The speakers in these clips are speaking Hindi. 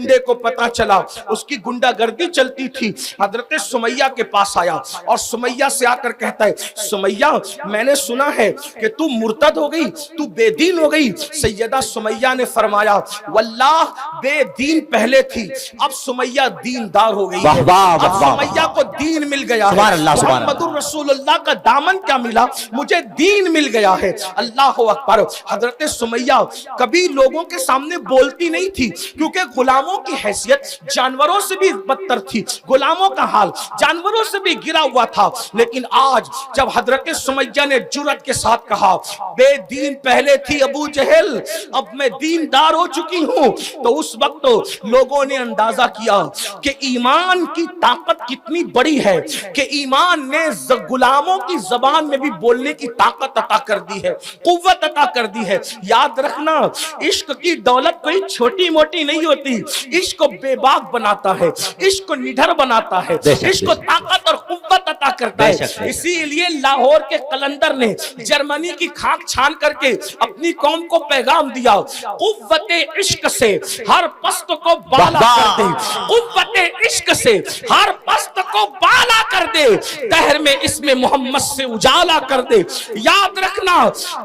गुंडे को पता चला, उसकी गुंडागर्दी चलती थी, हजरत सुमैया के पास आया और सुमैया से आकर कहता है, सुमैया मैंने सुना है कि तू मुर्तद हो गई, तू बेदीन हो गई। सैयदा सुमैया ने फरमाया, वल्लाह बेदीन पहले थी, अब सुमैया दीनदार हो गई है। अब सुमैया को दीन मिल गया है, मुहम्मदुर रसूलुल्लाह का दामन क्या मिला, मुझे दीन मिल गया है। अल्लाह अकबर। हजरत सुमैया कभी लोगों के सामने बोलती नहीं थी, क्योंकि गुलामों की हैसियत जानवरों से भी बदतर थी, गुलामों का हाल जानवरों से भी गिरा हुआ था। लेकिन आज जब हजरत सुमैया ने जुर्रत के साथ कहा, बेदीन पहले थी अबू जहल, अब मैं दीनदार हो चुकी हूं, तो उस वक्त तो लोगों ने अंदाजा किया कि ईमान की ताकत कितनी बड़ी है, कि ईमान ने गुलामों की जबान में भी बोलने की ताकत अता कर दी है, कुव्वत अता कर दी है। याद रखना, इश्क की दौलत कोई छोटी मोटी नहीं होती, इश्क को बेबाक बनाता है, इश्क को निडर बनाता है, इश्क को ताकत और कुव्वत अता करता है। इसीलिए लाहौर के कलंदर ने जर्मनी की खाक छान करके अपनी कौम को पैगाम दिया, कुव्वते इश्क से हर पस्त को बाला कर दे, कुव्वते इश्क से हर पस्त को बाला कर दे, दहर में इसमें मोहम्मद से उजाला कर दे। याद रखना,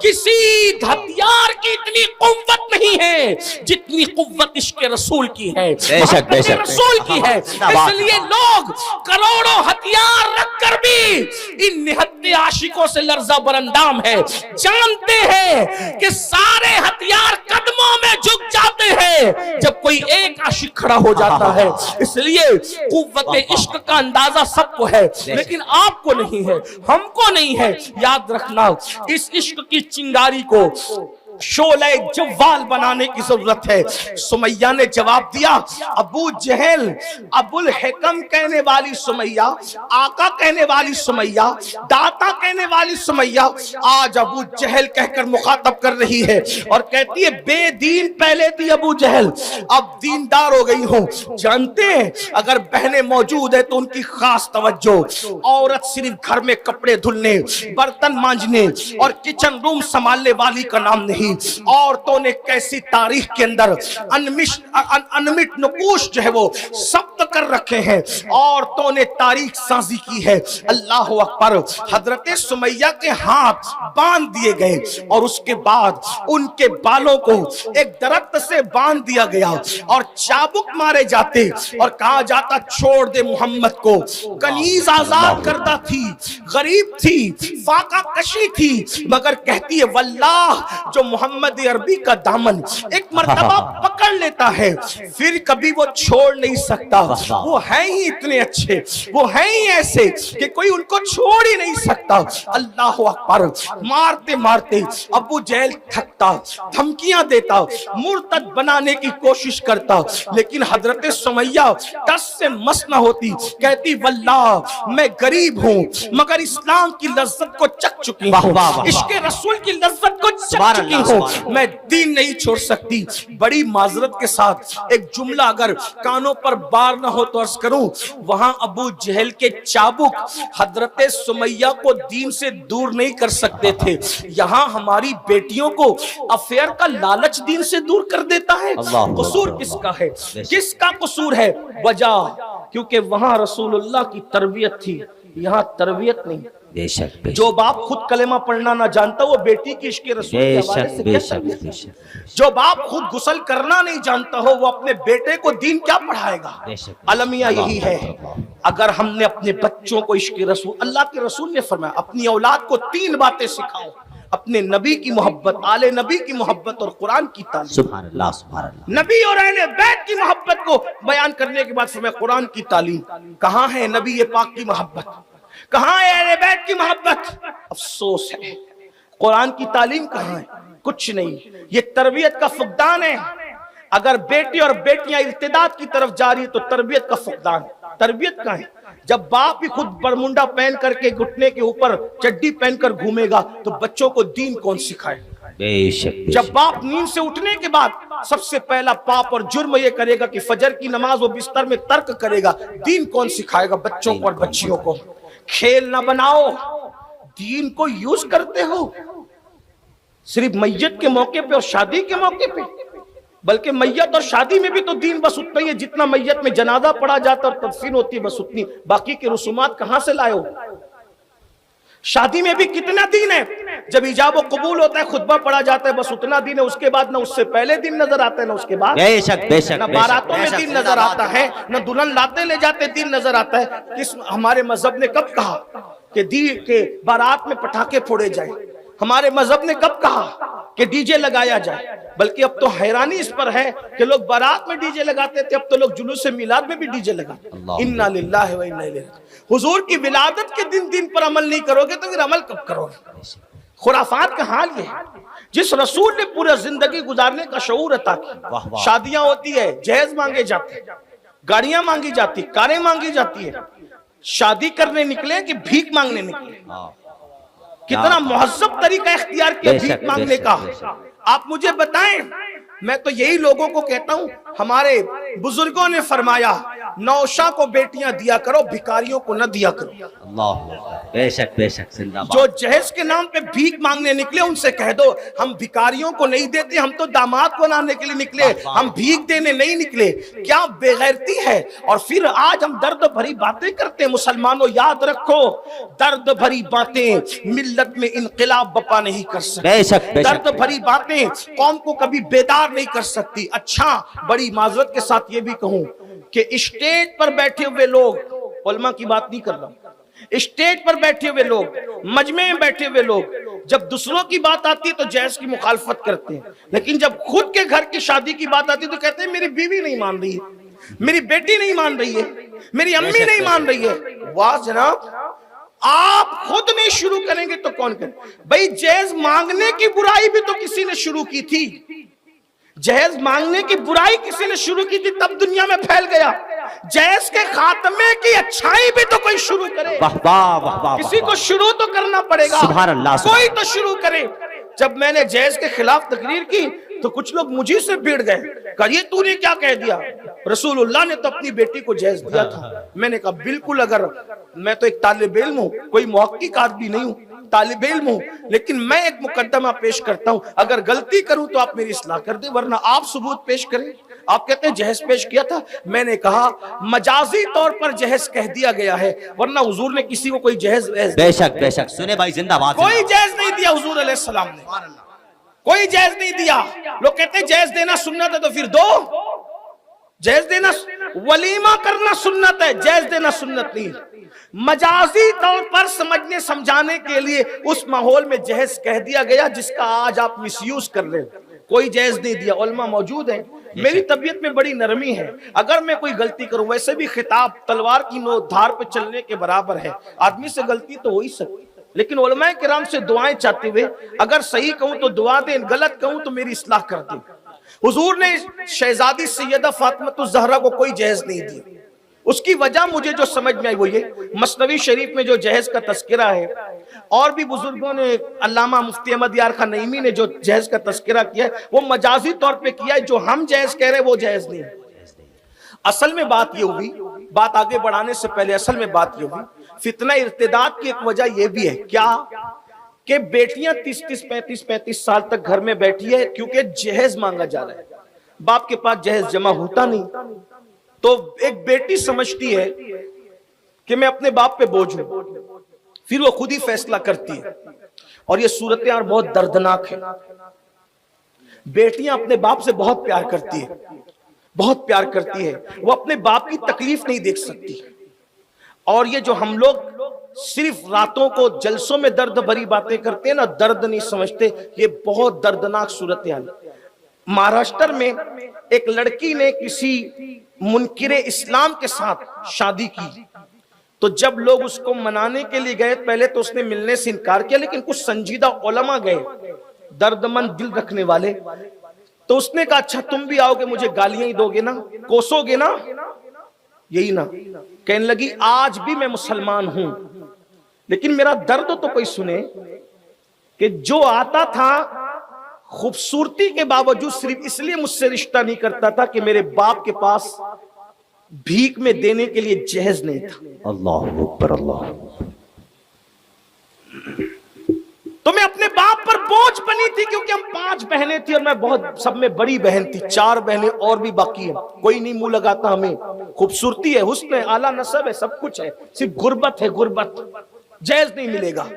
किसी हथियार की इतनी कुव्वत नहीं है जितनी कुव्वत इश्क रसूल की है, रसूल की है। इसलिए लोग करोड़ों हथियार रखकर भी इन निहत्ते आशिकों से लर्जा बरंदाम है, जानते हैं कि सारे हथियार कदमों में झुक जाते हैं जब कोई एक आशिक खड़ा हो जाता है। इसलिए कुव्वत इश्क का अंदाजा सबको है, लेकिन आपको नहीं है, हमको नहीं है। याद रखना, इस इश्क की चिंगारी को शोले जवाल बनाने की जरूरत है। सुमैया ने जवाब दिया, अबू जहल, अबुल हिकम कहने वाली सुमैया, आका कहने वाली सुमैया, दाता कहने वाली सुमैया आज अबू जहल कहकर मुखातब कर रही है और कहती है, बेदीन पहले थी अबू जहल, अब दीनदार हो गई हूं। जानते हैं, अगर बहनें मौजूद है तो उनकी खास तवज्जो, औरत सिर्फ घर में कपड़े धुलने, बर्तन मांजने और किचन रूम संभालने वाली का नाम नहीं। औरतों ने कैसी तारीख के अंदर अनमिट नकूश जो है वो सब्त कर रखे हैं, औरतों ने तारीख साजी की है। अल्लाह अकबर। हजरत सुमैया के हाथ बांध दिए गए और उसके बाद उनके बालों को एक दरख्त से बांध दिया गया और चाबुक मारे जाते और कहा जाता, छोड़ दे मोहम्मद को। कनीज आजाद करता थी, गरीब थी, फाका कशी थी, मगर कहती है, वल्लाह जो मोहम्मद अरबी का दामन एक मर्तबा पकड़ लेता है फिर कभी वो छोड़ नहीं सकता। वो है ही इतने अच्छे, वो है ही ऐसे कि कोई उनको छोड़ ही नहीं सकता। अल्लाह अकबर। मारते मारते अबू जहल थकता, धमकियां देता, मुर्तद बनाने की कोशिश करता, लेकिन हजरत सुमैया टस से मस न होती। कहती, वल्लाह मैं गरीब हूं मगर इस्लाम की लज्जत को चख चुकी हूं, इश्क़ रसूल की लज्जत को चख चुकी हूं, मैं दीन नहीं छोड़ सकती। बड़ी माजरत के साथ एक जुमला अगर कानों पर बार ना हो तो अर्ज करूं, वहां अबू जहल के चाबुक हजरत सुमैया को दीन से दूर नहीं कर सकते थे। यहां हमारी बेटियों को अफेयर का लालच दीन से दूर कर देता है। कसूर किसका है? किसका कसूर है? वजह क्योंकि वहां रसूलुल्लाह की तरबियत थी, यहाँ तरबियत नहीं। बेशक, बेशक। जो बाप खुद कलेमा पढ़ना ना जानता वो बेटी की इश्क़ रसूल के हवाले से क्या तरबियत? जो बाप खुद गुस्ल करना नहीं जानता हो वो अपने बेटे को दीन क्या पढ़ाएगा? अलमिया यही है। अगर हमने अपने बच्चों को इश्क़ रसूल, अल्लाह के रसूल ने फरमाया, अपनी औलाद को 3 बातें सिखाओ, अपने नबी की मोहब्बत, आले नबी की मोहब्बत और कुरान की तालीम। सुभान अल्लाह, सुभान अल्लाह। नबी और अहले बैत की मोहब्बत को बयान करने के बाद फरमाया कुरान की तालीम। कहाँ है नबी पाक की मोहब्बत, कहाँ है अहले बैत की मोहब्बत? अफसोस है, कुरान की तालीम कहाँ है? कुछ नहीं। ये तरबियत का फुकदान है। अगर बेटी और बेटियां इर्तिदाद की तरफ जा रही है तो तरबियत का फुकदान। तरबियत कहाँ है? जब बाप ही खुद बरमुंडा पहन करके घुटने के ऊपर चड्डी पहनकर घूमेगा तो बच्चों को दीन कौन सिखाए? बेशक। जब बाप नींद से उठने के बाद सबसे पहला पाप और जुर्म ये करेगा कि फजर की नमाज वो बिस्तर में तर्क करेगा, दीन कौन सिखाएगा बच्चों को और बच्चियों को? खेल ना बनाओ, दीन को यूज करते हो सिर्फ मैयत के मौके पे और शादी के मौके पे। बल्कि मैयत और शादी में भी तो दीन बस उतना ही है जितना मैयत में जनाजा पढ़ा जाता और तदफीन होती है, बस उतनी। बाकी के रसूमात कहां से लाए हो? शादी में भी कितना दीन है। जब इजाब कबूल होता है खुतबा पढ़ा जाता है, बस उतना दीन है। उसके बाद ना उससे पहले दिन नजर आता है ना उसके बाद, बेशक बेशक ना बारातों में दिन नजर आता है, ना दुल्हन लाते ले जाते दिन नजर आता है। किस हमारे मजहब ने कब कहा कि दी के बारात में पटाखे फोड़े जाए? हमारे मजहब ने कब कहा कि डीजे लगाया जाए? बल्कि अब तो हैरानी इस पर है कि लोग बारात में डीजे लगाते थे, अब तो लोग जुलूस मिलाद में भी डीजे लगाते। इन्ना लिल्लाहि व इन्ना इलैहि राजिऊन। हुजूर की विलादत के दिन पर अमल नहीं करोगे तो फिर अमल कब करोगे? खुराफात का हाल ये है। जिस रसूल ने पूरा जिंदगी गुजारने का शऊर अता किया, शादियां होती है, जहेज मांगे जाते, गाड़ियां मांगी जाती, कारें मांगी जाती है। शादी करने निकले कि भीख मांगने निकले? कितना मुहज्जब तरीका इख्तियार किया भीख मांगने का। आप मुझे बताएं, मैं तो यही लोगों को कहता हूं, हमारे बुजुर्गों ने फरमाया नौशा को बेटियां दिया करो, भिखारियों को न दिया करो। अल्लाह बेशक बेशक जिंदाबाद। जो जहेज के नाम पे भीख मांगने निकले उनसे कह दो हम भिखारियों को नहीं देते, हम तो दामाद को लाने के लिए निकले, हम भीख देने नहीं निकले। क्या बेगैरती है। और फिर आज हम दर्द भरी बातें करते हैं। मुसलमानों याद रखो, दर्द भरी बातें मिल्लत में इनकलाब बपा नहीं कर सकती। बेशक दर्द भरी बातें कौम को कभी बेदार नहीं कर सकती। अच्छा, बड़ी माजरत के साथ ये भी कहूं कि स्टेज पर बैठे हुए लोग, उलमा की बात नहीं कर रहा, स्टेज पर बैठे हुए लोग, मजमे में बैठे हुए लोग, जब दूसरों की बात आती है तो जहेज की मुखालफत करते हैं, लेकिन जब खुद के घर की शादी की बात आती है तो कहते हैं मेरी बीवी नहीं मान रही है, मेरी बेटी नहीं मान रही है, मेरी अम्मी नहीं मान रही है। वाह जनाब, आप खुद नहीं शुरू करेंगे तो कौन करे? भाई जहेज मांगने की बुराई भी तो किसी ने शुरू की थी। जहेज मांगने की बुराई किसी ने शुरू की थी, तब दुनिया में फैल गया। जहेज के खात्मे की अच्छाई भी तो कोई शुरू करे। वाह वाह वाह वाह। किसी को शुरू तो करना पड़ेगा। सुभान अल्लाह। कोई तो शुरू करे। जब मैंने जहेज के खिलाफ तकरीर की तो कुछ लोग मुझे से भिड़ गए, कहा ये तूने क्या कह दिया? रसूलुल्लाह ने तो अपनी बेटी को जहेज दिया था। मैंने कहा बिल्कुल, अगर मैं तो एक तालिब इल्म हूं, कोई मुहक्किक आदमी नहीं हूं, तालिब इल्म हूं, लेकिन मैं एक मुकद्दमा पेश करता हूं। अगर गलती करूं तो आप मेरी इस्लाह कर दे, वरना आप सबूत पेश करें। आप कहते हैं जहेज पेश किया था। मैंने कहा मजाजी तौर पर जहेज कह दिया गया है, वरना हुजूर ने किसी को कोई जहेज बेशक बेशक सुने भाई जिंदाबाद। कोई जहेज नहीं दिया हुजूर अलैहिस्सलाम ने, कोई जहेज नहीं दिया। लोग कहते हैं जहेज देना सुन्नत है तो फिर दो। जहेज देना, वलीमा करना सुन्नत है, जहेज देना सुन्नत नहीं। मजाजी तौर पर समझने समझाने के लिए उस माहौल में जहेज कह दिया गया जिसका आज आप मिसयूज कर रहे हो। कोई जहेज नहीं दिया। उलमा मौजूद है, मेरी तबीयत में बड़ी नरमी है, अगर मैं कोई गलती करूं, वैसे भी खिताब तलवार की नोक धार पे चलने के बराबर है, आदमी से गलती तो हो ही सकती, लेकिन उलमाए किराम से दुआएं चाहते हुए अगर सही कहूं तो दुआ दें, गलत कहूं तो मेरी इस्लाह कर दें। हुजूर ने शहजादी सैयदा फातिमा ज़हरा को कोई जहेज नहीं दिया। उसकी वजह मुझे जो समझ में आई वो ये, मसनवी शरीफ में जो जहेज का तस्करा है, और भी बुजुर्गों ने, अल्लामा मुफ्ती अहमद यार खान नईमी ने जो जहेज का तस्करा किया है वो मजाजी तौर पे किया है। जो हम जहेज कह रहे हैं वो जहेज नहीं है। असल में बात ये हुई, बात आगे बढ़ाने से पहले असल में बात ये हुई, फितना इर्तिदाद की एक वजह ये भी है क्या कि बेटियां 30-30, 35-35 साल तक घर में बैठी है क्योंकि जहेज मांगा जा रहा है। बाप के पास जहेज जमा होता नहीं, तो एक बेटी समझती है कि मैं अपने बाप पे बोझ हूं, फिर वो खुद ही फैसला करती है। और ये सूरतें यार बहुत दर्दनाक है। बेटियां अपने बाप से बहुत प्यार करती है, बहुत प्यार करती है, वो अपने बाप की तकलीफ नहीं देख सकती। और ये जो हम लोग सिर्फ रातों को जलसों में दर्द भरी बातें करते हैं ना, दर्द नहीं समझते, ये बहुत दर्दनाक सूरत हाल। महाराष्ट्र में एक लड़की ने किसी मुनकिरे इस्लाम के साथ शादी की, तो जब लोग उसको मनाने के लिए गए, पहले तो उसने मिलने से इनकार किया, लेकिन कुछ संजीदा उलमा गए, दर्दमंद दिल रखने वाले, तो उसने कहा अच्छा तुम भी आओगे, मुझे गालियां ही दोगे ना, कोसोगे ना, यही ना। कहने लगी आज भी मैं मुसलमान हूं, लेकिन मेरा दर्द तो कोई सुने कि जो आता था खूबसूरती के बावजूद सिर्फ इसलिए मुझसे रिश्ता नहीं करता था कि मेरे बाप के पास भीख में देने के लिए जहेज नहीं था। अल्लाह अकबर। अल्लाह तो मैं अपने बाप पर बोझ बनी थी, क्योंकि हम 5 बहनें थी और मैं बहुत सब में बड़ी बहन थी। 4 बहनें और भी बाकी है, कोई नहीं मुंह लगाता। हमें खूबसूरती है, हुस्न है, आला नस्ब है, सब कुछ है, सिर्फ गुर्बत है, गुर्बत जायज नहीं मिलेगा।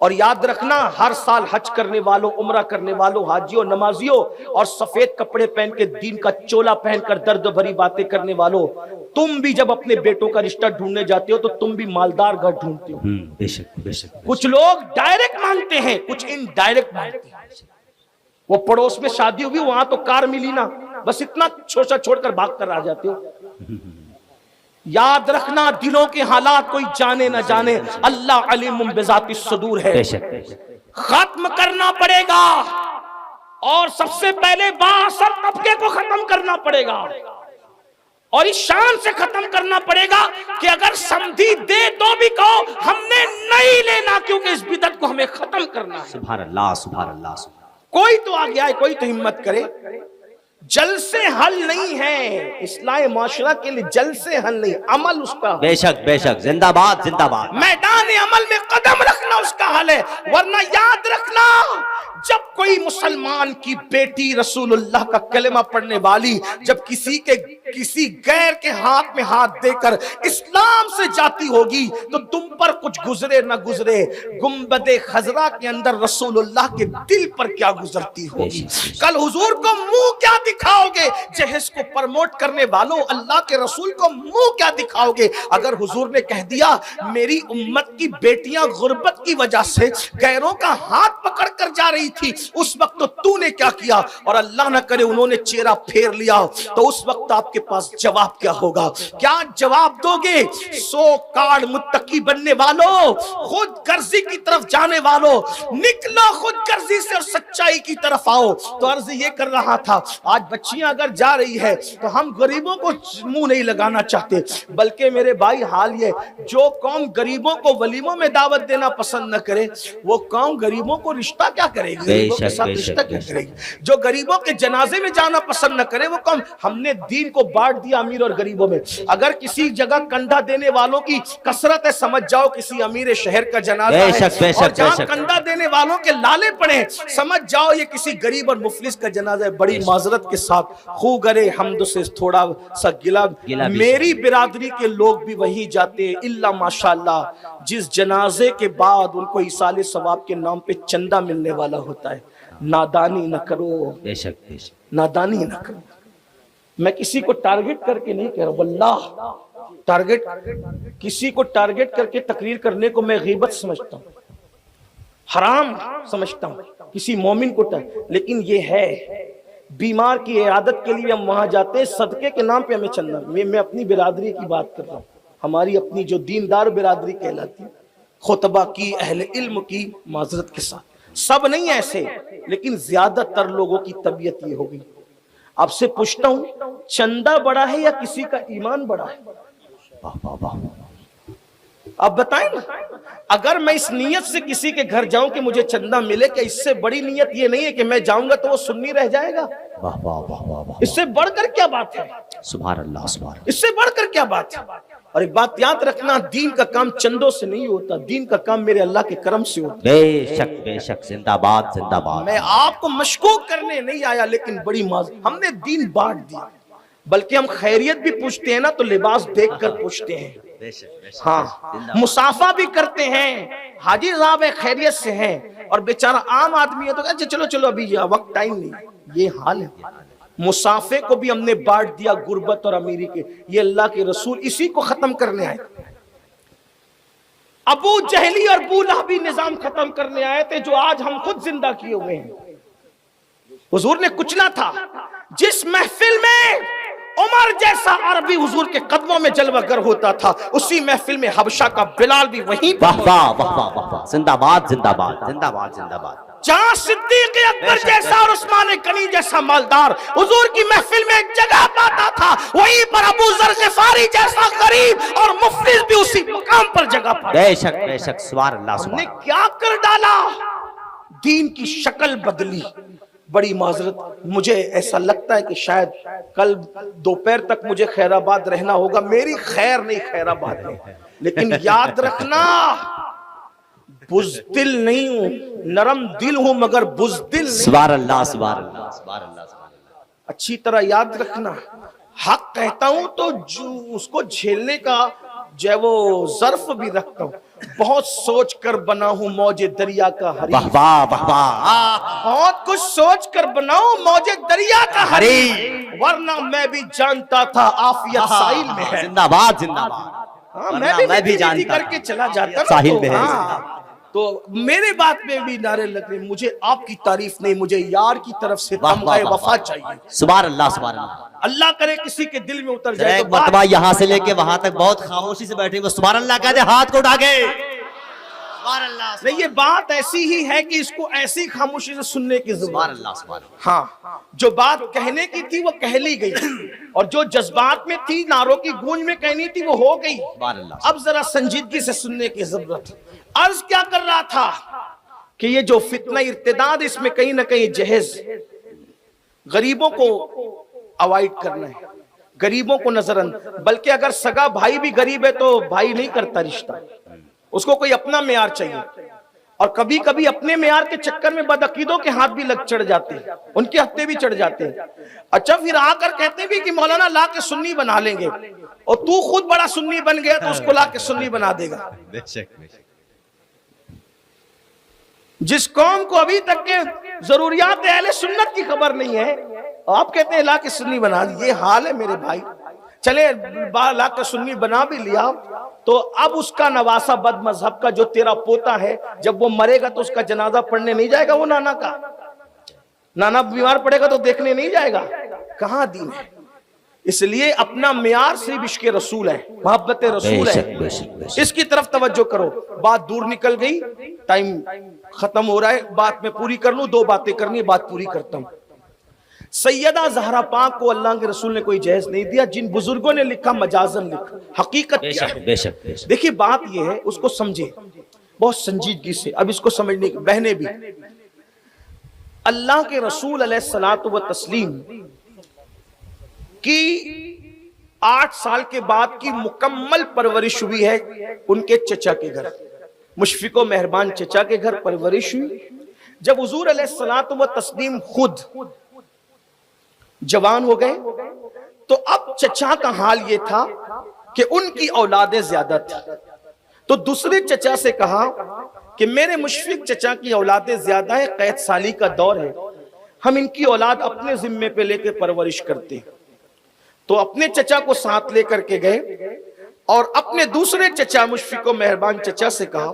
और याद रखना, हर साल हज करने वालों, उम्रा करने वालों, हाजियों, नमाजियों और सफेद कपड़े पहन के दीन का चोला पहनकर दर्द भरी बातें करने वालों, तुम भी जब अपने बेटों का रिश्ता ढूंढने जाते हो तो तुम भी मालदार घर ढूंढते हो। बेशक बेशक। कुछ लोग डायरेक्ट मांगते हैं, कुछ इनडायरेक्ट मांगते हैं। वो पड़ोस में शादी हुई, वहां तो कार मिली ना, बस इतना छोटा छोड़कर भाग कर आ जाते हो। याद रखना, दिलों के हालात कोई जाने ना जाने, अल्लाह अलीमुम बिज़ाति सुदूर है। खत्म करना पड़ेगा, और सबसे पहले बाअसर तबके को खत्म करना पड़ेगा, और इस शान से खत्म करना पड़ेगा कि अगर समझी दे तो भी कहो हमने नहीं लेना, क्योंकि इस बिदअत को हमें खत्म करना है। सुभान अल्लाह, सुभान अल्लाह। कोई तो आगे आए, कोई तो हिम्मत करे। जल से हल नहीं है, इस्लाह माशरा के लिए जल से हल नहीं, अमल उसका। बेशक बेशक, जिंदाबाद जिंदाबाद। मैदान अमल में कदम रखना उसका हल है। वरना याद रखना, जब कोई मुसलमान की बेटी रसूलुल्लाह का कलमा पढ़ने वाली जब किसी गैर के हाथ में हाथ देकर इस्लाम से जाती होगी, तो तुम पर कुछ गुजरे ना गुजरे, गुंबदे खजरा के अंदर रसूलुल्लाह के दिल पर क्या गुजरती होगी। कल हुजूर को मुंह क्या दिखाओगे, जहेज को प्रमोट करने वालों, अल्लाह के रसूल को मुंह क्या दिखाओगे। अगर हुजूर ने कह दिया मेरी उम्मत की बेटियां गुर्बत की वजह से गैरों का हाथ पकड़ कर जा रही थी, उस वक्त तो तूने क्या किया, और अल्लाह ना करे उन्होंने चेहरा फेर लिया, तो उस वक्त आपके पास जवाब क्या होगा। क्या जवाब दोगे। 100 कार्ड मुत्तकी बनने वालों, खुद गर्जी की तरफ जाने वालों, निकलो खुद गर्जी से और सच्चाई की तरफ आओ। तो अर्ज ये कर रहा था, आज बच्चियां अगर जा रही है तो हम गरीबों को मुंह नहीं लगाना चाहते, बल्कि मेरे भाई हाल ये, जो कौम गरीबों को वलीमों में दावत देना पसंद न करे, वो कौम गरीबों को रिश्ता क्या करेगी, गरीबों के साथ रिश्ता क्या करेगी। जो गरीबों के जनाजे में जाना पसंद न करे, वो कौम, हमने दीन को बांट दिया अमीर और गरीबों में। अगर किसी जगह कंधा देने वालों की कसरत है, समझ जाओ किसी अमीर शहर का जनाजा है, और जहां कंधा देने वालों के लाले पड़े, समझ जाओ ये किसी गरीब और मुफलिस का जनाजा है। बड़ी माजरत के साथ खू गरे हमद से थोड़ा सा गिला मेरी बिरादरी के लोग भी वही जाते हैं, इल्ला माशाअल्लाह, जिस जनाजे के बाद उनको इसाले सवाब के नाम पे चंदा मिलने वाला होता है। नादानी न करो, बेशक बेशक, नादानी न करो। मैं किसी को टारगेट करके नहीं कह रहा हूं, वल्लाह टारगेट, किसी को टारगेट करके तकरीर करने को मैं गीबत समझता हूं, हराम समझता हूं किसी मोमिन को। लेकिन ये है, बीमार की इयादत के लिए हम वहां जाते हैं, सदके के नाम पे हमें चलना। मैं अपनी बिरादरी की बात कर रहा हूं, हमारी अपनी जो दीनदार बिरादरी कहलाती है, खुतबा की, अहले इल्म की, माजरत के साथ, सब नहीं ऐसे, लेकिन ज्यादातर लोगों की तबीयत ये हो गई। आपसे पूछता हूं, चंदा बड़ा है या किसी का ईमान बड़ा है? अब बताएं ना, अगर मैं इस नियत से किसी के घर जाऊं कि मुझे चंदा मिले, क्या इससे बड़ी नियत ये नहीं है कि मैं जाऊंगा तो वो सुन्नी रह जाएगा? वाह वाह वाह वाह, इससे बढ़कर क्या बात है? सुभान अल्लाह, सुभान। इससे बढ़कर क्या बात है? और एक बात याद रखना, दीन का काम चंदों से नहीं होता, दीन का काम मेरे अल्लाह के करम से होता है। बेशक बेशक, जिंदाबाद जिंदाबाद। मैं आपको मशकूक करने नहीं आया, लेकिन बड़ी हमने दीन बांट दिया। बल्कि हम खैरियत भी पूछते हैं ना, तो लिबास देखकर पूछते हैं। हाँ, मुसाफा भी करते हैं, हाजी साहब है, खैरियत से हैं, और बेचारा आम आदमी है तो कहते चलो चलो अभी वक्त टाइम नहीं। ये हाल है। मुसाफे को भी हमने बांट दिया गुर्बत और अमीरी के। ये अल्लाह के रसूल इसी को खत्म करने आए। अबू जहली और अबू लहबी निजाम खत्म करने आए थे, जो आज हम खुद जिंदा किए हुए हैं। हुजूर ने कुचला था। जिस महफिल में उमर जैसा अरबी हुजूर के कदमों में जलवागर होता था, उसी महफिल में हबशा का बिलाल भी वहीं। वाह वाह वाह वाह वाह, जिंदाबाद जिंदाबाद जिंदाबाद जिंदाबाद। जहां सिद्दीक अकबर जैसा और उस्मान गनी जैसा मालदार हुजूर की महफिल में जगह पाता था, वहीं पर अबू जर गिफारी जैसा गरीब और मुफलिस भी उसी मुकाम पर जगह पाता। बेशक बेशक, सुभान अल्लाह। हमने क्या कर डाला? दीन की शक्ल बदली। बड़ी माजरत, मुझे ऐसा लगता है कि शायद कल दोपहर तक मुझे खैराबाद रहना होगा। मेरी खैर नहीं, खैराबाद है। लेकिन याद रखना, बुज़दिल नहीं हूं, नरम दिल हूं मगर बुज़दिल नहीं। सुभान अल्लाह, सुभान अल्लाह, सुभान अल्लाह, सुभान अल्लाह। अच्छी तरह याद रखना, हक कहता हूं तो जो उसको झेलने का जो है वो ज़र्फ भी रखता हूं। बहुत सोच कर बना हूं मौजे दरिया का वाह हरीफ, वाह वाह वाह। बहुत कुछ सोच कर बनाऊं मौजे दरिया का हरीफ, वरना मैं भी जानता था आफियत साहिल में है। जिंदाबाद जिंदाबाद। हाँ, वरना मैं भी जानता करके था। चला जाता ना साहिल तो, में है। हाँ, तो मेरे बात में भी नारे लग रहे, मुझे आपकी तारीफ नहीं, मुझे यार की तरफ से वाह, तमगाए वाह, वाह, वफा चाहिए। सुभान अल्लाह, सुभान अल्लाह। अल्लाह करे किसी के दिल में उतर जरा जाए एक तो बात- मर्तबा यहाँ से लेके वहां तक बहुत खामोशी से बैठे, वो सुभान अल्लाह कहते हाथ को उठा के। सुभान अल्लाह, नहीं, ये बात ऐसी ही है कि इसको ऐसी खामोशी से सुनने की सुभान जरूरत। अल्लाह, सुभान अल्लाह। हाँ, जो बात कहने की थी वो कह ली गई, और जो जज्बात में थी, नारों की गूंज में कहनी थी, वो हो गई। सुभान अल्लाह। अब जरा संजीदगी से सुनने की जरूरत है। अर्ज क्या कर रहा था कि ये जो फितना इर्तिदाद, इसमें कहीं ना कहीं जहेज गरीबों को अवॉइड करना है, गरीबों को नजरअंदाज। बल्कि अगर सगा भाई भी गरीब है तो भाई नहीं करता रिश्ता, उसको कोई अपना मेयार चाहिए। और कभी कभी अपने मेयार के चक्कर में बदअकीदों के हाथ भी लग चढ़ जाते हैं, उनके हत्थे भी चढ़ जाते हैं। अच्छा, फिर आकर कहते भी कि मौलाना ला के सुन्नी बना लेंगे, और तू खुद बड़ा सुन्नी बन गया तो उसको ला के सुन्नी बना देगा। बेशक बेशक। जिस कौम को अभी तक के जरूरियात अहले सुन्नत की खबर नहीं है, आप कहते हैं ला के सुन्नी बना, ये हाल है मेरे भाई। चले ला के सुन्नी बना भी लिया, तो अब उसका नवासा बद मजहब का जो तेरा पोता है, जब वो मरेगा तो उसका जनाजा पढ़ने नहीं जाएगा वो नाना का। नाना बीमार पड़ेगा तो देखने नहीं जाएगा। कहां दीन है? इसलिए अपना मियार सिर्फ इश्क़ रसूल है, मोहब्बत रसूल है, बेशक, बेशक, बेशक। इसकी तरफ तवज्जो करो। बात दूर निकल गई, टाइम खत्म हो रहा है, बात मैं पूरी कर लूं। दो बातें करनी है, बात पूरी करता हूं। सैयदा ज़हरा पाक को अल्लाह के रसूल ने कोई जहेज नहीं दिया। जिन बुजुर्गों ने लिखा मजाजन लिखा, हकीकत क्या बेशक है? बेशक बेशक। देखिए, बात यह है, उसको समझे बहुत संजीदगी से। अब इसको समझने की बहने भी, अल्लाह के रसूल अलैहिस्सलातु व तस्लीम की 8 साल के बाद की मुकम्मल परवरिश हुई है उनके चचा के घर, मुशफिक व मेहरबान चचा के घर परवरिश हुई। जब हुजूर अलैहिस्सलातु व तस्लीम खुद जवान हो गए, तो अब चचा का हाल यह था कि उनकी औलादें ज्यादा थी। तो दूसरे चचा से कहा कि मेरे मुशफिक चचा की औलादें ज्यादा है, कैद साली का दौर है, हम इनकी औलाद अपने जिम्मे पे लेके परवरिश करते हैं। तो अपने चचा को साथ लेकर के गए और अपने दूसरे चचा मुशफिक व मेहरबान चचा से कहा,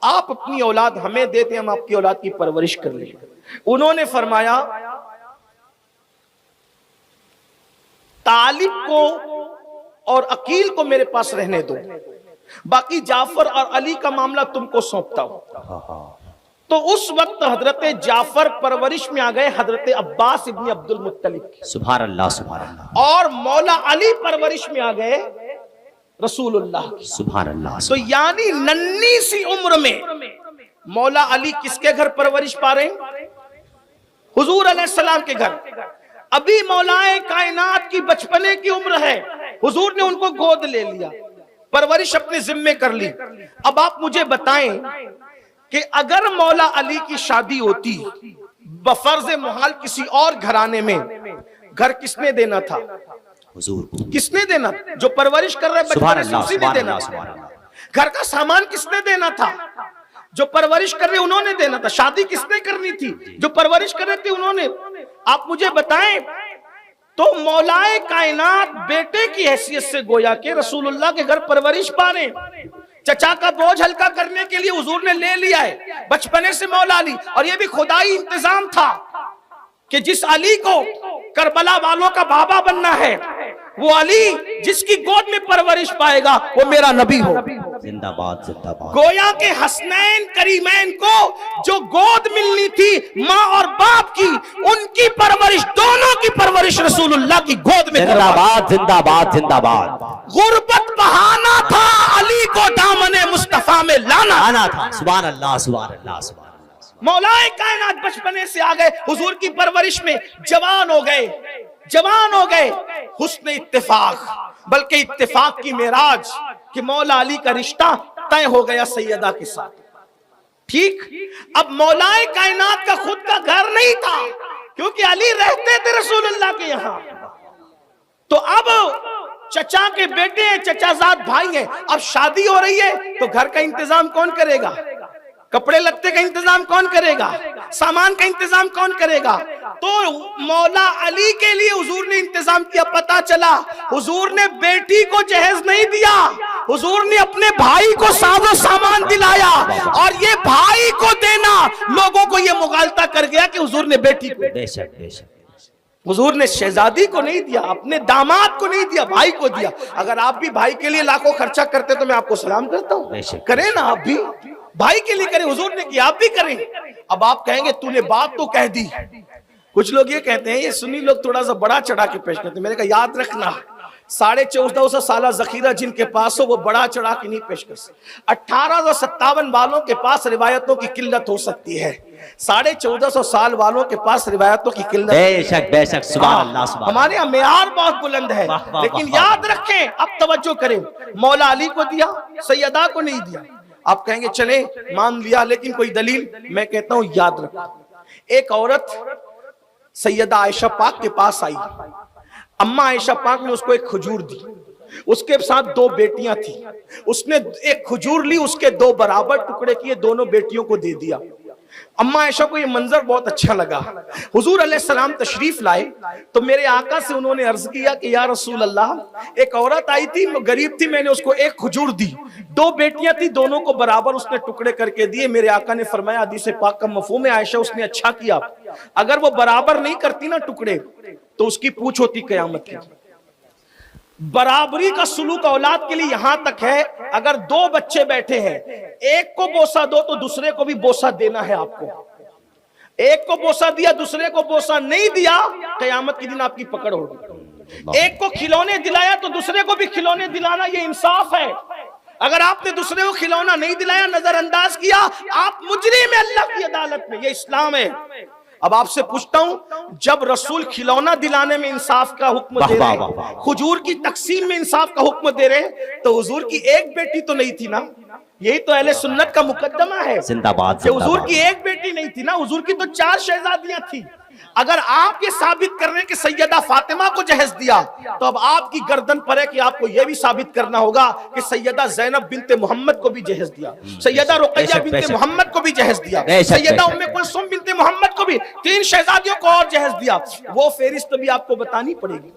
आप अपनी औलाद हमें देते, हम आपकी औलाद की परवरिश कर लेंगे। उन्होंने फरमाया, तालिब को और अकील को मेरे पास रहने दो, बाकी जाफर और अली का मामला तुमको सौंपता हूं। तो उस वक्त हजरत जाफर परवरिश में आ गए हजरत अब्बास इब्न अब्दुल मुत्तलिब की, सुभान अल्लाह, सुभान अल्लाह। और मौला अली परवरिश में आ गए रसूलुल्लाह की, सुभान अल्लाह। तो यानी नन्ही सी उम्र में मौला अली किसके घर परवरिश पा रहे हैं? हुजूर अलैहिस्सलाम के घर। अभी मौलाए कायनात की बचपने की उम्र है, हुजूर ने उनको गोद ले लिया, परवरिश अपने जिम्मे कर ली। अब आप मुझे बताएं कि अगर मौला अली की शादी होती बफर्ज मुहाल किसी और घराने में, घर किसने देना था? हुजूर को। किसने देना? जो परवरिश कर रहे सुभान बच्चे अल्लाह, उसी ने सुभान देना अल्लाह, था। सुभान अल्लाह। घर का सामान किसने देना था? जो परवरिश कर रहे उन्होंने देना था। शादी किसने करनी थी? जो परवरिश कर रहे थे उन्होंने। आप मुझे बताएं, तो मौलाए कायनात बेटे की हैसियत से गोया के रसूलुल्लाह के घर परवरिश पाने, चचा का बोझ हल्का करने के लिए हुजूर ने ले लिया है बचपने से मौला अली। और यह भी खुदाई इंतजाम था कि जिस अली को करबला वालों का बाबा बनना है, वो अली जिसकी गोद में परवरिश पाएगा वो मेरा नबी हो। जिंदाबाद जिंदाबाद। गोया के हसनैन करीमैन को जो गोद मिलनी थी माँ और बाप की, उनकी परवरिश, दोनों की परवरिश रसूलुल्लाह की गोद में। जिंदाबाद जिंदाबाद जिंदाबाद। गुर्बत बहाना था अली को दामने मुस्तफा में लाना आना था। सुभान अल्लाह, सुभान अल्लाह, सुभान अल्लाह। मौलाए कायनात बचपने से आ गए, हुजूर की परवरिश में जवान हो गए, जवान हो गए। हुस्न इत्तेफाक, बल्कि इत्तेफाक की मेराज कि मौला अली का रिश्ता तय हो गया सैयदा के साथ। ठीक। अब मौलाए कायनात का खुद का घर नहीं था, क्योंकि अली रहते थे रसूलुल्लाह के यहां। तो अब चचा के बेटे हैं, चचाजाद भाई हैं, अब शादी हो रही है तो घर का इंतजाम कौन करेगा? कपड़े लत्ते का इंतजाम कौन करेगा? सामान का इंतजाम कौन करेगा? तो मौला अली के लिए हुजूर ने इंतजाम किया। पता चला हुजूर ने बेटी को जहेज नहीं दिया, हुजूर ने अपने भाई को साजो सामान दिलाया, और ये भाई को देना लोगों को ये मुगालता कर गया कि हुजूर ने बेटी को, बेशक बेशक, हुजूर ने शहजादी को नहीं दिया, अपने दामाद को नहीं दिया, भाई को दिया। अगर आप भी भाई के लिए लाखों खर्चा करते तो मैं आपको सलाम करता हूं। करें ना, आप भी भाई के लिए करें, हुजूर ने किया, आप भी करें। अब आप कहेंगे तूने बात तो कह दी। कुछ लोग ये कहते हैं, ये सुन्नी लोग थोड़ा सा बड़ा चढ़ा के पेश करते हैं। मैंने कहा याद रखना, 1450 साल जखीरा जिनके पास हो वो बड़ा चढ़ा के नहीं पेश कर सकते। 1857 वालों के पास रिवायतों की किल्लत हो सकती है, 1450 साल वालों के पास रिवायतों की किल्लत। बेशक बेशक, सुभान अल्लाह, सुभान। हमारे यहाँ मेयार बहुत बुलंद है, लेकिन याद रखें, अब तवज्जो करें, मौला अली को दिया, सैयदा को नहीं दिया। आप कहेंगे चले मान लिया, लेकिन कोई दलील? मैं कहता हूं याद रखो। एक औरत सैयदा आयशा पाक के पास आई, अम्मा आयशा पाक ने उसको एक खजूर दी, उसके साथ 2 बेटियां थी, उसने एक खजूर ली, उसके 2 बराबर टुकड़े किए, दोनों बेटियों को दे दिया। अम्मा आयशा को ये मंजर बहुत अच्छा लगा। हुजूर अलैहिस्सलाम तशरीफ लाए तो मेरे आका से उन्होंने अर्ज किया कि या रसूल अल्लाह, एक औरत आई थी, गरीब थी, मैंने उसको एक खजूर दी, 2 बेटियां थी, दोनों को बराबर उसने टुकड़े करके दिए। मेरे आका ने फरमाया, हदीस पाक का मफहूम है आयशा उसने अच्छा किया, अगर वो बराबर नहीं करती ना टुकड़े तो उसकी पूछ होती कयामत की। बराबरी का सुलूक औलाद के लिए यहां तक है, अगर 2 बच्चे बैठे हैं, एक को बोसा दो तो दूसरे को भी बोसा देना है आपको। एक को बोसा दिया, दूसरे को बोसा नहीं दिया, कयामत के दिन आपकी पकड़ होगी। एक को खिलौने दिलाया तो दूसरे को भी खिलौने दिलाना, ये इंसाफ है। अगर आपने दूसरे को खिलौना नहीं दिलाया, नजरअंदाज किया, आप मुजरिम है अल्लाह की अदालत में, ये इस्लाम है। अब आपसे पूछता हूं, जब रसूल खिलौना दिलाने में इंसाफ का हुक्म दे रहे, हुजूर की तकसीम में इंसाफ का हुक्म दे रहे, तो हुजूर की एक बेटी तो नहीं थी ना? यही तो अहले सुन्नत का मुकद्दमा है, जिंदाबाद। हुजूर की एक बेटी नहीं थी ना, हुजूर की तो 4 शहजादियां थी। अगर आप ये साबित कर रहे हैं कि सैयदा फातिमा को जहेज दिया, तो अब आपकी गर्दन पर है कि आपको यह भी साबित करना होगा कि सैयदा ज़ैनब बिनते मोहम्मद को भी जहेज दिया, सैयदा रुक़ैया बिनते मोहम्मद को भी जहेज दिया, सैयदा उम्मे कुलसूम बिनते मोहम्मद को भी, 3 शहजादियों को और जहेज दिया। वो फेरिस्त भी आपको बतानी पड़ेगी।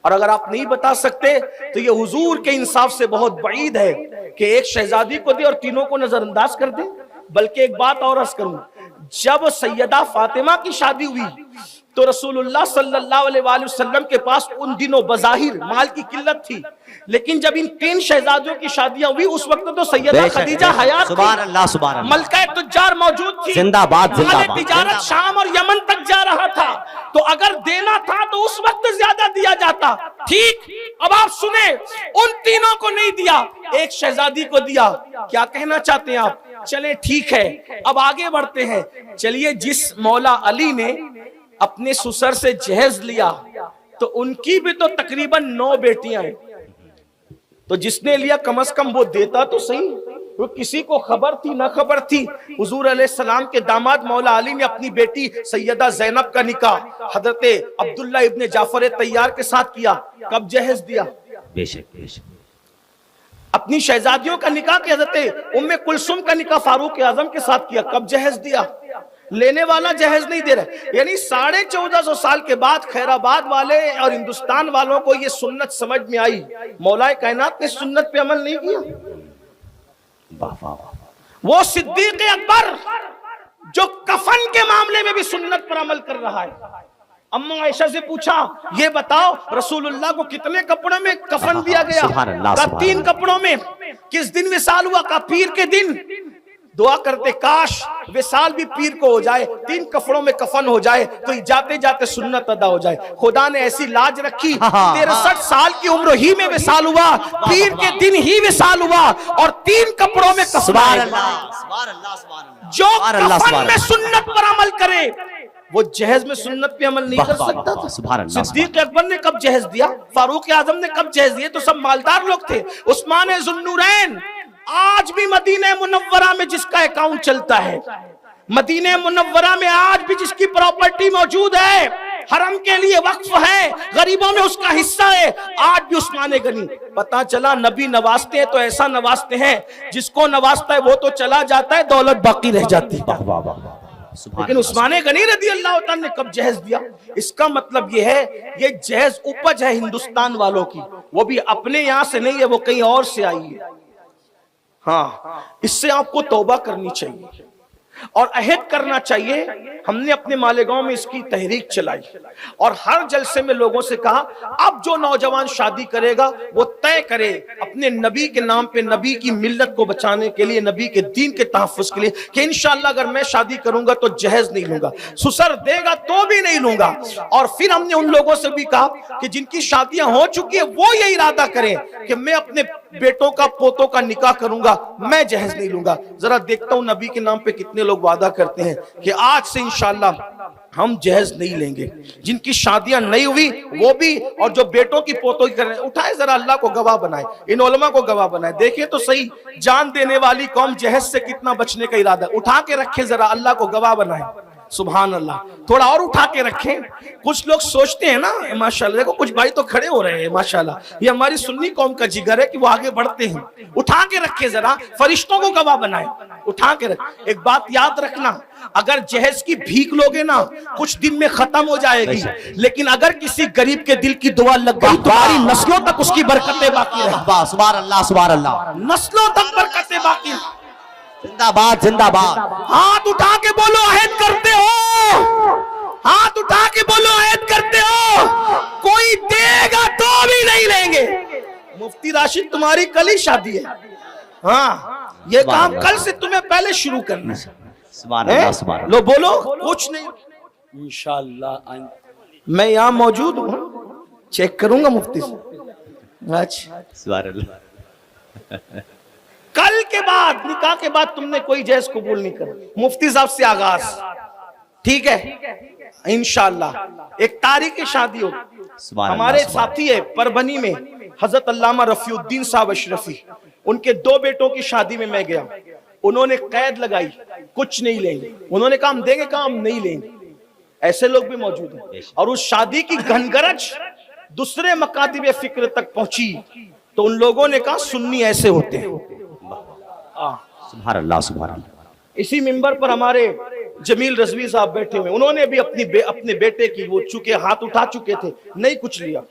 और अगर आप नहीं बता सकते तो ये हुजूर के इंसाफ से बहुत बईद है कि एक शहजादी को दे और तीनों को नजरअंदाज कर दे। बल्कि एक बात और अर्ज करूं, जब सैयदा फातिमा की शादी हुई तो रसूलुल्लाह सल्लल्लाहु अलैहि वसल्लम के पास उन दिनों बज़ाहिर माल की किल्लत थी, लेकिन जब इन 3 शहजादियों की शादियां हुई उस वक्त तो सैयदा खदीजा हयात थी, सुभान अल्लाह, सुभान अल्लाह, मलकाए तुज्जार मौजूद थी, जिंदाबाद जिंदाबाद। तिजारत शाम और यमन तक जा रहा था, तो अगर देना था तो उस वक्त ज्यादा दिया जाता। ठीक, अब आप सुने, उन तीनों को नहीं दिया, एक शहजादी को दिया। क्या कहना चाहते हैं आप? चले ठीक है, अब आगे बढ़ते हैं। चलिए, जिस मौला अली ने अपने ससुर से जहेज लिया तो उनकी भी तो तकरीबन 9 बेटियां हैं, तो जिसने लिया कम से कम वो देता तो सही। वो किसी को खबर थी ना खबर थी, हुजूर अलैहिस्सलाम के दामाद मौला अली ने अपनी बेटी सैयदा ज़ैनब का निकाह हजरत अब्दुल्ला इब्ने जाफर तैयार के साथ किया। कब जहेज दिया? बेशक बेशक। अपनी शहजादियों का निकाह के हजरत उम्मे कुलसूम का निकाह फारूक आजम के साथ किया। कब जहेज दिया? लेने वाला जहेज नहीं दे रहे। यानी 1450 साल के बाद खैराबाद वाले और हिंदुस्तान वालों को ये सुन्नत समझ में आई, मौलाए कायनात ने सुन्नत पे अमल नहीं किया। वो सिद्दीक अकबर जो कफन के मामले में भी सुन्नत पर अमल कर रहा है। अम्मा आयशा से पूछा, ये बताओ रसूलुल्लाह को कितने कपड़ों में कफन दिया गया? 3 कपड़ों में। किस दिन विसाल हुआ? का पीर के दिन। दुआ करते काश विसाल भी पीर को हो जाए, 3 कपड़ों में कफन हो जाए तो जाते जाते सुन्नत अदा हो जाए। खुदा ने ऐसी लाज रखी, 63 साल की उम्र ही में विसाल हुआ, पीर के दिन ही विसाल हुआ और 3 कपड़ों में कफन। जो कफन में सुन्नत पर अमल करे वो जहेज में सुन्नत पे अमल नहीं कर सकता था। सिद्दीक अकबर ने कब जहेज दिया? फारूक आजम ने कब जहेज दिया? तो सब मालदार लोग थे। उस्मान ज़ुन्नूरैन आज भी मदीने मुनव्वरा में जिसका अकाउंट चलता है, मदीने मुनव्वरा में आज भी जिसकी प्रॉपर्टी मौजूद है, हरम के लिए वक्फ है, गरीबों में उसका हिस्सा है, आज भी उस्माने गनी। पता चला नबी नवाजते हैं तो ऐसा नवाजते हैं, जिसको नवाजता है वो तो चला जाता है, दौलत बाकी रह जाती है। लेकिन उस्माने गनी रदी अल्लाह तआला ने कब जहेज दिया? इसका मतलब ये है, ये जहेज उपज है हिंदुस्तान वालों की, वो भी अपने यहां से नहीं है, वो कहीं और से आई है। हाँ, इससे आपको तौबा करनी चाहिए और अहद करना चाहिए। हमने अपने मालेगांव में इसकी तहरीक चलाई और हर जलसे में लोगों से कहा, अब जो नौजवान शादी करेगा वो तय करे अपने नबी के नाम पे, नबी की मिल्लत को बचाने के लिए, नबी के दीन के तहफ्फुज़ के लिए, कि इंशाअल्लाह अगर मैं शादी करूंगा तो जहेज नहीं लूंगा, ससुर देगा तो भी नहीं लूंगा। और फिर हमने उन लोगों से भी कहा कि जिनकी शादियां हो चुकी है वो ये इरादा करें कि मैं अपने बेटों का, पोतों का निकाह करूंगा, मैं जहेज नहीं लूंगा। जरा देखता हूं नबी के नाम पे कितने लोग वादा करते हैं कि आज से इंशाअल्लाह हम जहेज नहीं लेंगे। जिनकी शादियां नहीं हुई वो भी, और जो बेटों की, पोतों की कर रहे हैं, उठाए जरा, अल्लाह को गवाह बनाए, इन उलमा को गवाह बनाए। देखे तो सही जान देने वाली कौम जहेज से कितना बचने का इरादा, उठा के रखे जरा, अल्लाह को गवाह बनाए। सुभान अल्लाह, थोड़ा और उठा के रखें। कुछ लोग सोचते हैं ना, माशाल्लाह, देखो कुछ भाई तो खड़े हो रहे हैं माशाल्लाह, ये हमारी सुन्नी कौम का जिगर है कि वो आगे बढ़ते हैं। उठा के रखे जरा, फरिश्तों को गवाह बनाए, उठा के रख। एक बात याद रखना, अगर जहेज की भीख लोगे ना कुछ दिन में खत्म हो जाएगी, लेकिन अगर किसी गरीब के दिल की दुआ लग गई तुम्हारी नस्लों तक उसकी बरकतें बाकी रहेंगी। सुभान अल्लाह, सुभान अल्लाह, नस्लों तक बरकतें बाकी। जिंदाबाद, जिंदाबाद। हाथ उठा के बोलो अहद करते हो, हाथ उठा के बोलो अहद करते हो, कोई देगा तो भी नहीं लेंगे। मुफ्ती राशिद तुम्हारी कल ही शादी है, हाँ, ये काम कल से तुम्हें पहले शुरू करना है। सुभान अल्लाह, सुभान अल्लाह। लो बोलो, कुछ नहीं, इंशाअल्लाह मैं यहाँ मौजूद हूँ, चेक करूंगा मुफ्ती से। अच्छा, सुभान अल्लाह। कल के बाद, निकाह के बाद तुमने कोई जहेज कबूल नहीं कर, मुफ्ती साहब से आगाज, ठीक है? इंशाअल्लाह एक तारीख की शादी होगी। हमारे साथी है परभनी में, हजरत अल्लामा रफीउद्दीन साहब अशरफी, उनके 2 बेटों की शादी में मैं गया। उन्होंने कैद लगाई, कुछ नहीं लेंगे। उन्होंने कहा हम देंगे, कहा हम नहीं लेंगे। ऐसे लोग भी मौजूद हैं। और उस शादी की घनगरज दूसरे मकातिब फिक्र तक पहुंची तो उन लोगों ने कहा सुन्नी ऐसे होते हैं। सुभान अल्लाह, सुभान अल्लाह। इसी मिंबर पर हमारे जमील रजवी साहब बैठे हुए, उन्होंने भी अपने बेटे की, वो चूंकि हाथ उठा चुके थे, नहीं कुछ लिया।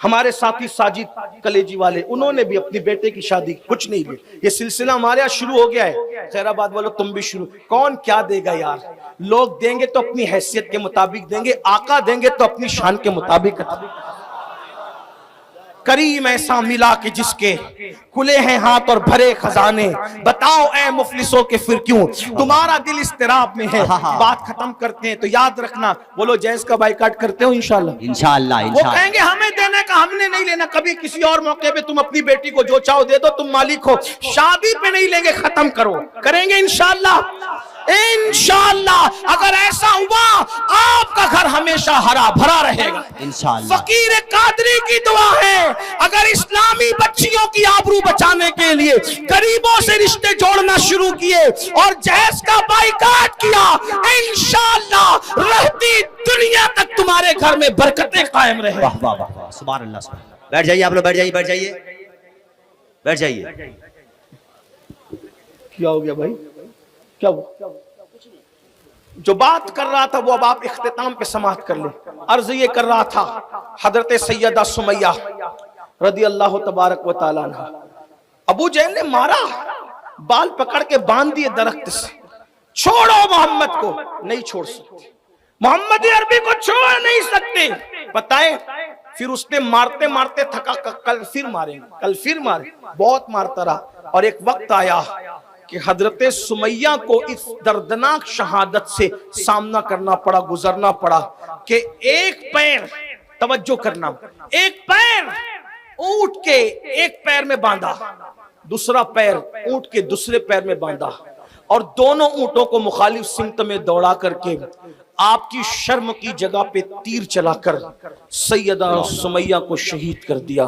हमारे साथी साजिद कलेजी वाले, उन्होंने भी अपनी बेटे की शादी कुछ नहीं ली। ये सिलसिला हमारे यहाँ शुरू हो गया है। खैराबाद वालों तुम भी शुरू, कौन क्या देगा यार, लोग देंगे तो अपनी हैसियत के मुताबिक देंगे, आका देंगे तो अपनी शान के मुताबिक। करीम ऐसा मिला कि जिसके खुले हैं हाथ और भरे खजाने, बताओ ए मुफलिसों के फिर क्यों तुम्हारा दिल इस्तिराब में है। बात खत्म करते हैं तो याद रखना, बोलो जहेज का बाइकाट करते हो? इंशाल्लाह, इंशाल्लाह, वो कहेंगे हमें देने का, हमने नहीं लेना। कभी किसी और मौके पे तुम अपनी बेटी को जो चाहो दे दो, तुम मालिक हो, शादी पे नहीं लेंगे, खत्म करो। करेंगे इंशाल्लाह, इंशाअल्लाह। अगर ऐसा हुआ आपका घर हमेशा हरा भरा रहेगा इंशाअल्लाह। फकीर कादरी की दुआ है, अगर इस्लामी बच्चियों की आबरू बचाने के लिए गरीबों से रिश्ते जोड़ना शुरू किए और जहेज का बाइकाट किया, इंशाअल्लाह रहती दुनिया तक तुम्हारे घर में बरकतें कायम रहे। वाह वाह वाह, सुभान अल्लाह, सुभान अल्लाह। बैठ जाइए आप लोग, बैठ जाइए, बैठ जाइए, बैठ जाइए। क्या हो गया भाई, क्या हुआ? जो बात कर रहा था वो अब आप इख्तिताम पे समाअत कर ले। अर्ज ये कर रहा था, हजरत सैयदा सुमैया रदी अल्लाह तबारक व तआला अन्हा, अबू जहल ने मारा, बाल पकड़ के बांध दिए दरख्त से, छोड़ो मोहम्मद को, नहीं छोड़ सकते, मोहम्मद अरबी को छोड़ नहीं सकते। पता है फिर उसने मारते मारते थका, कल फिर मारेंगे, कल फिर मारे, बहुत मारता रहा। और एक वक्त आया कि हजरत सुमैया को इस दर्दनाक शहादत से सामना करना पड़ा, गुजरना पड़ा कि एक पैर, तवज्जो करना, एक पैर ऊंट के एक पैर में बांधा, दूसरा पैर ऊंट के दूसरे पैर में बांधा और दोनों ऊंटों को मुखालिफ सिमत में दौड़ा करके आपकी शर्म की जगह पे तीर चलाकर सैयदा सुमैया को शहीद कर दिया।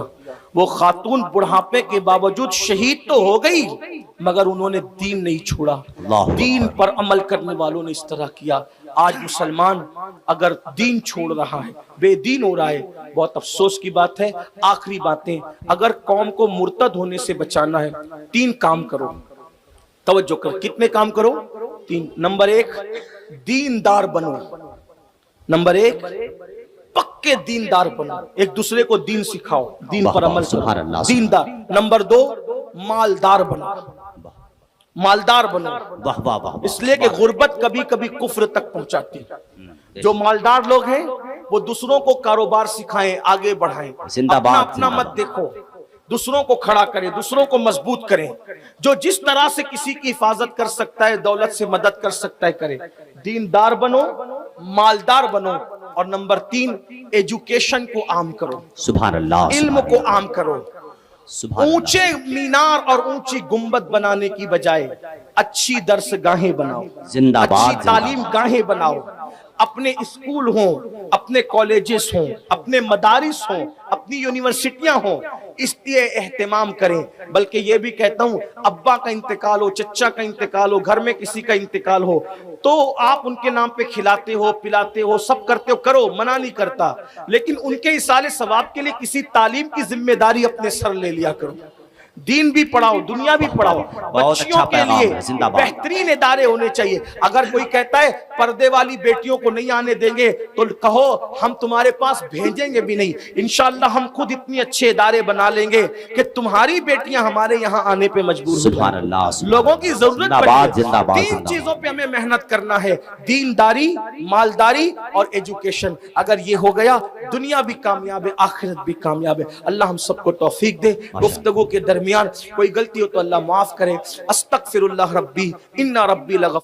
वो खातून बुढ़ापे के बावजूद शहीद तो हो गई, मगर उन्होंने दीन नहीं छोड़ा। दीन पर अमल करने वालों ने इस तरह किया। आज मुसलमान अगर दीन छोड़ रहा है, बेदीन हो रहा है, बहुत अफसोस की बात है। आखिरी बातें, अगर कौम को मुर्तद होने से बचाना है, 3 काम करो। तवज्जो कर, कितने काम करो? 3। नंबर 1, दीनदार बनो। नंबर 1, पक्के दीनदार बनो, एक दूसरे को दीन सिखाओ, दीन पर अमल करो, दीनदार। नंबर 2, मालदार बनो, मालदार बनो। वाह वाह वाह। इसलिए कि गुर्बत कभी कभी कुफ्र तक पहुंचाती है। जो मालदार लोग हैं वो दूसरों को कारोबार सिखाएं, आगे बढ़ाएं, जिंदाबाद, अपना मत देखो, दूसरों को खड़ा करें, दूसरों को मजबूत करें। जो जिस तरह से किसी की हिफाजत कर सकता है, दौलत से मदद कर सकता है, करे। दीनदार बनो, मालदार बनो। और नंबर 3, एजुकेशन को आम करो, सुभान अल्लाह, इल्म को आम करो। ऊंचे मीनार और ऊंची गुंबद बनाने की बजाय अच्छी दरसगाहें बनाओ, जिंदाबाद, अच्छी तालीम गाहें बनाओ। अपने स्कूल हों, अपने कॉलेजेस हों, अपने मदारिस हों, अपनी यूनिवर्सिटियां हों, इसलिए एहतमाम करें। बल्कि ये भी कहता हूं, अब्बा का इंतकाल हो, चच्चा का इंतकाल हो, घर में किसी का इंतकाल हो, तो आप उनके नाम पे खिलाते हो, पिलाते हो, सब करते हो, करो, मना नहीं करता, लेकिन उनके इसाले सवाब के लिए किसी तालीम की जिम्मेदारी अपने सर ले लिया करो। दीन भी पढ़ाओ, दुनिया भी पढ़ाओ। बच्चियों के लिए बेहतरीन इदारे होने चाहिए। अगर कोई कहता है पर्दे वाली बेटियों को नहीं आने देंगे, तो कहो हम तुम्हारे पास भेजेंगे भी नहीं। इंशाअल्लाह हम खुद इतने अच्छे इदारे बना लेंगे कि तुम्हारी बेटियां हमारे यहाँ आने पे मजबूर हो जाएंगी। लोगों की जरूरत पड़ी है। 3 चीजों पे हमें मेहनत करना है, दीनदारी, मालदारी और एजुकेशन। अगर ये हो गया, दुनिया भी कामयाब है, आखिरत भी कामयाब है। अल्लाह हम सबको तौफीक दे। गुफ्तगू के दरमियान कोई गलती हो तो अल्लाह माफ करे। अस्तगफिरुल्लाह रब्बी, इन्ना रब्बी लग़फ़ूर।